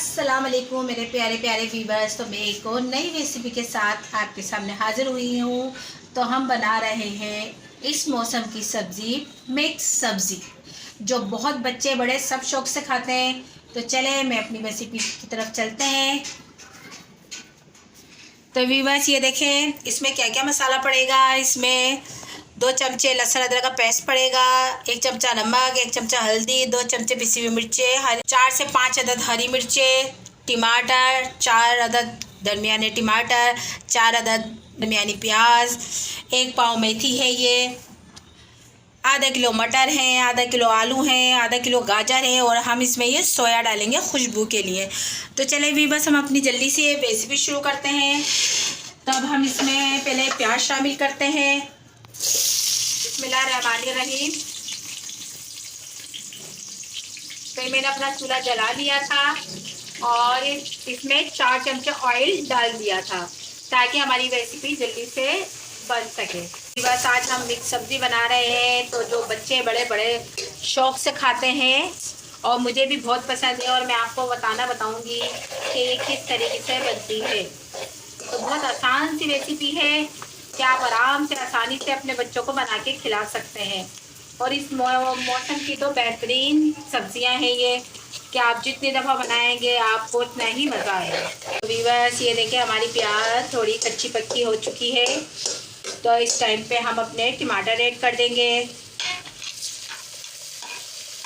अस्सलाम वालेकुम मेरे प्यारे प्यारे व्यूवर्स। तो मैं एक और नई रेसिपी के साथ आपके सामने हाजिर हुई हूँ। तो हम बना रहे हैं इस मौसम की सब्ज़ी, मिक्स सब्ज़ी, जो बहुत बच्चे बड़े सब शौक से खाते हैं। तो चले मैं अपनी रेसिपी की तरफ चलते हैं। तो व्यूवर्स ये देखें इसमें क्या क्या मसाला पड़ेगा। इसमें 2 चमचे लहसुन अदरक का पेस्ट पड़ेगा, 1 चमचा नमक, 1 चमचा हल्दी, 2 चमचे पिसी हुई मिर्चें, 4 से 5 अदद हरी मिर्चें, टमाटर 4 अदद दरमियाने टमाटर, 4 अदद दरमियानी प्याज, 1 पाव मेथी है, ये आधा किलो मटर हैं, आधा किलो आलू हैं, आधा किलो गाजर है और हम इसमें ये सोया डालेंगे खुशबू के लिए। तो चले भी बस हम अपनी जल्दी से रेसिपी शुरू करते हैं। तो अब हम इसमें पहले प्याज शामिल करते हैं। बिस्मिल्लाहिर्रहमानिर्रहीम। तो मैंने अपना चूल्हा जला लिया था और इसमें 4 चमचे ऑयल डाल दिया था ताकि हमारी रेसिपी जल्दी से बन सके। बस आज हम मिक्स सब्ज़ी बना रहे हैं, तो जो बच्चे बड़े बड़े शौक़ से खाते हैं और मुझे भी बहुत पसंद है, और मैं आपको बताऊंगी कि ये किस तरीके से बनती है। तो बहुत आसान सी रेसिपी है कि आप आराम से आसानी से अपने बच्चों को बना के खिला सकते हैं। और इस मौसम की तो बेहतरीन सब्जियां हैं ये कि आप जितनी दफ़ा बनाएंगे आपको उतना ही मज़ा आएगा। तो व्यूअर्स ये देखिए हमारी प्याज थोड़ी कच्ची पक्की हो चुकी है। तो इस टाइम पे हम अपने टमाटर ऐड कर देंगे।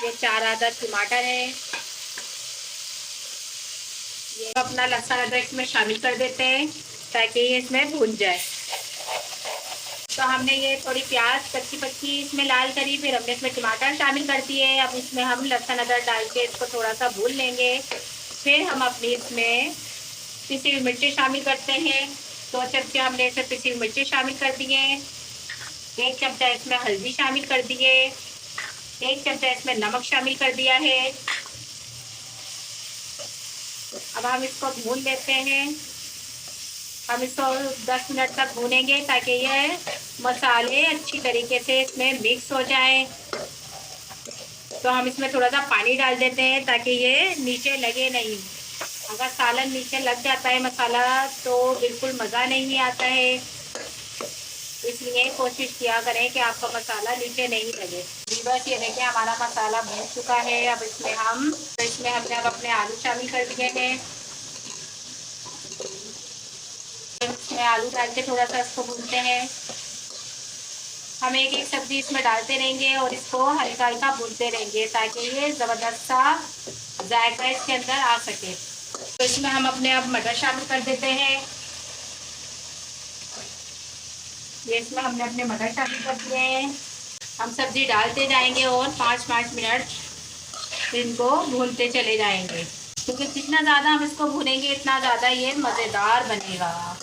ये 4 अदद टमाटर है। ये अपना लहसुन अदरक इसमें शामिल कर देते हैं ताकि ये इसमें भून जाए। तो हमने ये थोड़ी प्याज कच्ची पक्की इसमें लाल करी, फिर हमने इसमें टमाटर शामिल कर दिए। अब इसमें हम लहसुन अदरक डाल के इसको थोड़ा सा भून लेंगे। फिर हम अपनी इसमें पिसी हुई मिर्ची शामिल करते हैं। 2 चमचे हमने इसमें पिसी हुई मिर्ची शामिल कर दिए, 1 चमचा इसमें हल्दी शामिल कर दिए, 1 चमचा इसमें नमक शामिल कर दिया है। अब हम इसको भून लेते हैं। हम इसको 10 मिनट तक भूनेंगे ताकि ये मसाले अच्छी तरीके से इसमें मिक्स हो जाएं। तो हम इसमें थोड़ा सा पानी डाल देते हैं ताकि ये नीचे लगे नहीं। अगर सालन नीचे लग जाता है मसाला तो बिल्कुल मज़ा नहीं आता है, इसलिए कोशिश किया करें कि आपका मसाला नीचे नहीं लगे। बस ये देखिए हमारा मसाला भून चुका है। अब इसमें हमने अब अपने आलू शामिल कर दिए हैं। इसमें आलू डाल के थोड़ा सा इसको भूनते हैं। हम एक एक सब्जी इसमें डालते रहेंगे और इसको हल्का हल्का भूनते रहेंगे ताकि ये ज़बरदस्त सा जायका इसके अंदर आ सके। तो इसमें हम अपने अब मटर शामिल कर देते हैं। ये इसमें हमने अपने मटर शामिल कर दिए हैं। हम सब्जी डालते जाएंगे और 5-5 मिनट इनको भूनते चले जाएंगे, क्योंकि जितना ज़्यादा हम इसको भूनेंगे इतना ज़्यादा ये मज़ेदार बनेगा।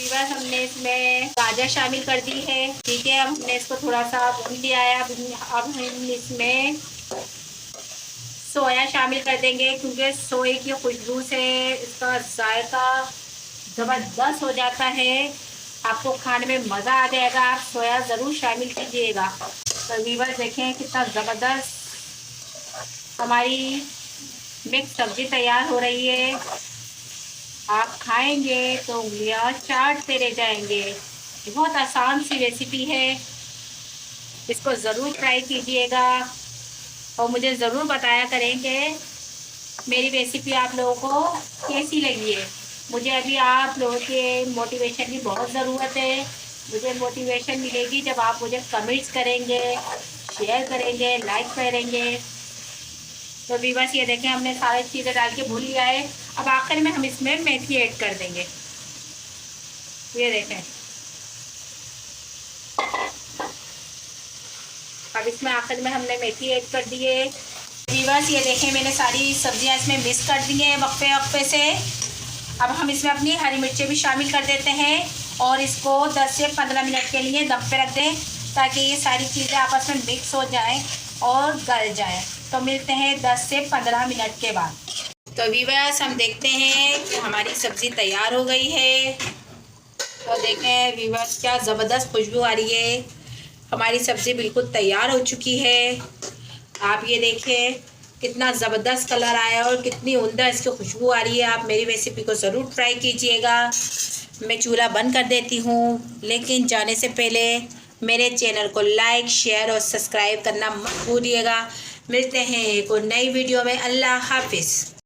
बस हमने इसमें गाजर शामिल कर दी है। ठीक है, अब हमने इसको थोड़ा सा भून लिया है। अब हम इसमें सोया शामिल कर देंगे, क्योंकि सोए की खुशबू से इसका जायका ज़बरदस्त हो जाता है। आपको खाने में मज़ा आ जाएगा। आप सोया ज़रूर शामिल कीजिएगा। तो व्यूअर्स देखें कितना ज़बरदस्त हमारी मिक्स सब्ज़ी तैयार हो रही है। आप खाएंगे तो उंगलियां चाटते रह जाएंगे। बहुत आसान सी रेसिपी है, इसको ज़रूर ट्राई कीजिएगा और मुझे ज़रूर बताया करेंगे मेरी रेसिपी आप लोगों को कैसी लगी है। मुझे अभी आप लोगों के मोटिवेशन की बहुत ज़रूरत है। मुझे मोटिवेशन मिलेगी जब आप मुझे कमेंट्स करेंगे, शेयर करेंगे, लाइक करेंगे। तो भी बस ये देखें हमने सारी चीज़ें डाल के भून लिया है। अब आखिर में हम इसमें मेथी ऐड कर देंगे। ये देखें अब इसमें आखिर में हमने मेथी ऐड कर दी है। बस ये देखें मैंने सारी सब्जियां इसमें मिक्स कर दी हैं वक्फे वक्फे से। अब हम इसमें अपनी हरी मिर्चें भी शामिल कर देते हैं और इसको 10 से 15 मिनट के लिए दम पे रख दें ताकि ये सारी चीज़ें आपस में मिक्स हो जाएं और गल जाएं। तो मिलते हैं 10 से 15 मिनट के बाद। तो व्यूअर्स हम देखते हैं कि हमारी सब्ज़ी तैयार हो गई है। तो देखें व्यूअर्स क्या ज़बरदस्त खुशबू आ रही है। हमारी सब्ज़ी बिल्कुल तैयार हो चुकी है। आप ये देखें कितना ज़बरदस्त कलर आया है और कितनी उम्दा इसकी खुशबू आ रही है। आप मेरी रेसिपी को ज़रूर ट्राई कीजिएगा। मैं चूल्हा बंद कर देती हूँ, लेकिन जाने से पहले मेरे चैनल को लाइक, शेयर और सब्सक्राइब करना मत भूलिएगा। मिलते हैं एक और नई वीडियो में। अल्लाह हाफिज़।